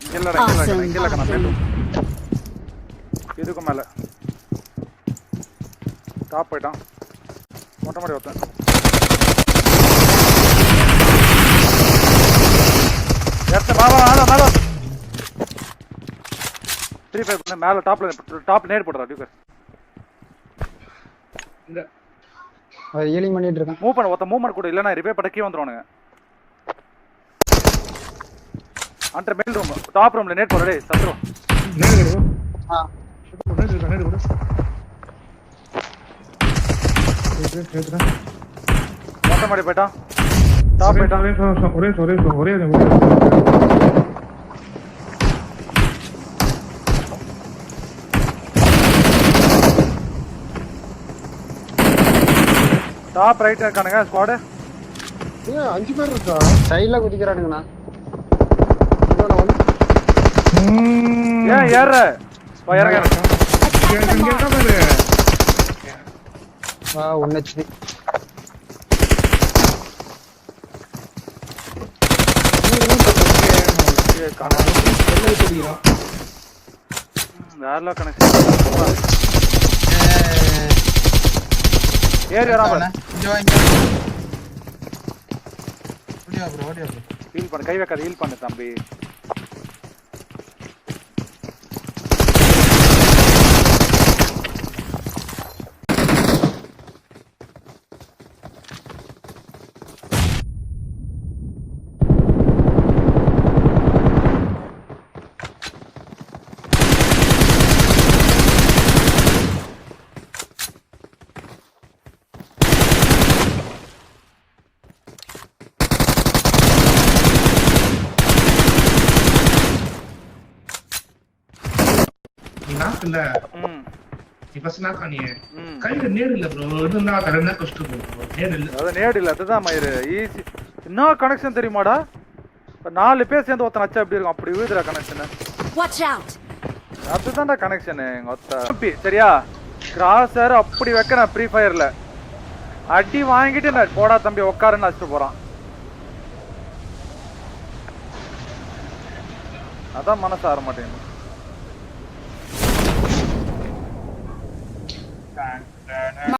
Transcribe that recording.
இங்க இல்ல மேல இதுக்கு மேல டாப் போயிட்டான் மொட்டை மாடி ஒருத்தன் மேல 3-5 மேல டாப்ல நேர் போடுறா டியூக்கர் இந்த ஹீலிங் பண்ணிட்டு இருக்கான் மூவ் பண்ண ஒருத்த மூவ்மெண்ட் கூட இல்லனா ரிவே பட கீ வந்துருவானுங்க அண்டர் மெயில் ரூம் டாப் ரூம்ல நேட் போடுறே சத்ரு நேடு கொடு நேடு கொடு மொட்டை மாடி போயிட்டான் டாப் போயிட்டான் ஒரே டாப் ரைட் இருக்கானுங்க ஸ்குவாட் ஏன் 5 பேர் இருக்கா சைடுல குதிக்கறானுங்கண்ணா ஏன் ஏற இறங்க இங்க இருக்கா பாரு வா 1 HP வேற கனெக்ஷன் ஏறி வராம இங்க ஓடியா ப்ரோ ஹீல் பண்ணு கை வைக்காத ஹீல் பண்ணு தம்பி இல்ல நீ ஃபர்ஸ்ட் நான் காணியே கையில நேர் இல்ல ப்ரோ இருந்தா தரனா கஷ்டம் ப்ரோ நேர் இல்ல அத நேர் இல்ல அதுதான் மயிரு ஈஸி என்ன கனெக்ஷன் தெரியுமாடா 4 பேர் சேர்ந்து ஒருத்தன் அச்சா எப்படி இருக்கும் அப்படி விழுதுடா கனெக்ஷன் வாட்ச் அவுட் அதுதான்டா கனெக்ஷன் ஒத்த சரியா கிராசர் அப்படி வைக்கிறேன் ஃப்ரீ ஃபயர்ல அடி வாங்கிட்டு நான் போடா தம்பி உட்காருன்னு அடிச்சுட்டு போறான் அதான் மனசு ஆற மாட்டேங்குது